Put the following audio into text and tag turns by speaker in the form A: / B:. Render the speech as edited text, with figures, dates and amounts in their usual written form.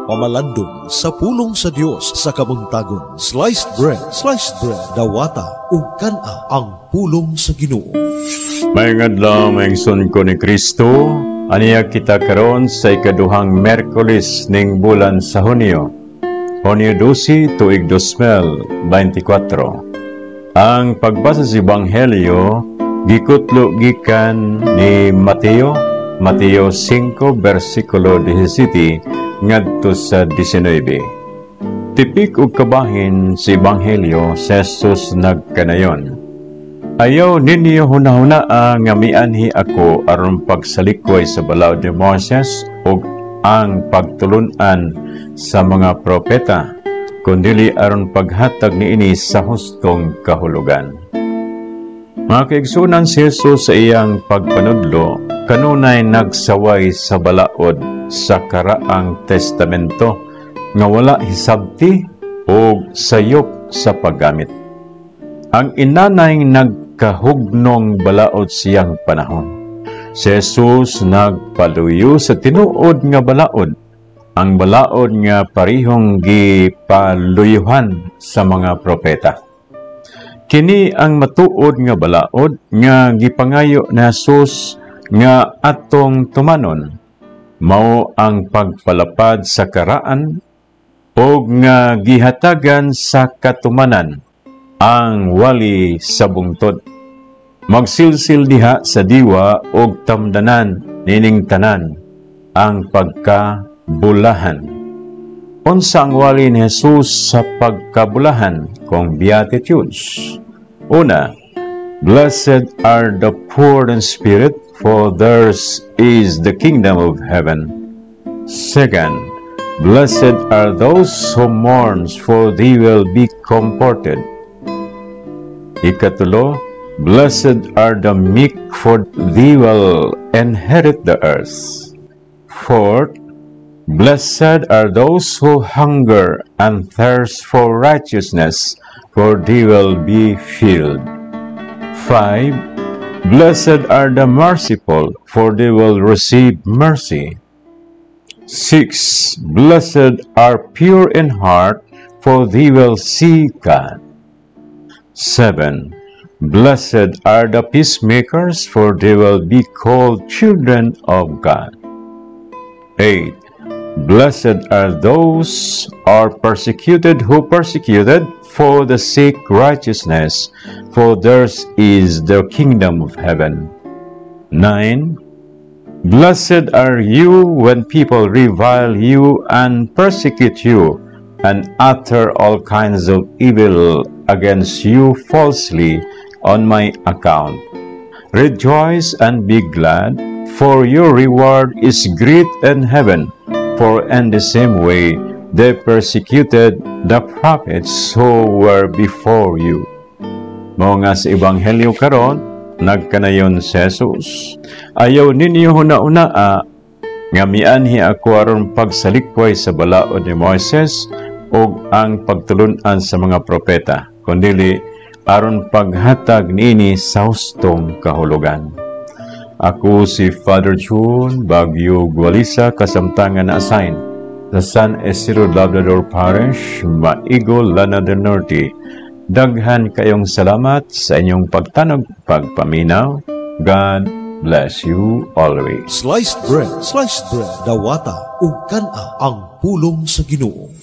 A: pamalandong sa pulong sa Dios sa kabuntagon. Sliced bread, dawata ug kana ang pulong sa Ginoo.
B: Maingad lang maingson ko ni Kristo, aniya kita karon sa ikaduhang Merkulis ning bulan sa Hunyo 12 tuig 2024. Ang pagbasa sa Ebanghelyo gikutlo gikan ni Mateo 5 versikulo 17 ngadto sa 19. Tipik ug kabahin sa Ebanghelyo sa Jesus nagkanayon. Ayaw ninyo hunahunaa nga mianhi ako aron pagsalikoy sa balaod ni Moses ug ang pagtulunan sa mga propeta, kundili aron paghatag niini sa hustong kahulugan. Mga kaigsunan, si Jesus sa iyang pagpanudlo kanunay nagsaway sa balaod sa karaang testamento nga wala hisabti o sayop sa paggamit. Ang inanay nagkahugnong balaod siyang panahon. Si Jesus nagpaluyo sa tinuod nga balaod, ang balaod nga parihong gipaluyuhan sa mga propeta. Kini ang matuod nga balaod nga gipangayo na Jesus nga atong tumanon, mao ang pagpalapad sa karaan o nga gihatagan sa katumanan, ang wali sa bungtod. Magsilsil diha sa diwa og tamdanan nining tanan ang pagkabulahan. Unsa ang wali ni Jesus sa pagkabulahan kung Beatitudes? Una, blessed are the poor in spirit, for theirs is the kingdom of heaven. Second, blessed are those who mourn, for they will be comforted. Ikatulo, blessed are the meek, for they will inherit the earth. Fourth, blessed are those who hunger and thirst for righteousness, for they will be filled. 5. Blessed are the merciful, for they will receive mercy. 6. Blessed are pure in heart, for they will see God. 7. Blessed are the peacemakers, for they will be called children of God. 8. Blessed are those are persecuted who persecuted for the sake of righteousness, for theirs is the kingdom of heaven. 9. Blessed are you when people revile you and persecute you, and utter all kinds of evil against you falsely on my account. Rejoice and be glad, for your reward is great in heaven. For in the same way they persecuted the prophets who were before you. Mao nga sa Ebanghelyo karon, nagkanayon si Jesus. Ayaw ninyo huna-unaa nga mianhi ako aron pagsalikway sa balaod ni Moises ug ang pagtulunan sa mga propeta, kundili aron paghatag niini sa hustong kahulugan. Ako si Father June Baguio Gualisa, kasamtangan na assign sa San Isidro Labrador Parish, Maigol, Lana del Norte. Daghan kayong salamat sa inyong pagtanog, pagpaminaw. God bless you always.
A: Sliced bread, dawata ug kana ang pulong sa Ginoo.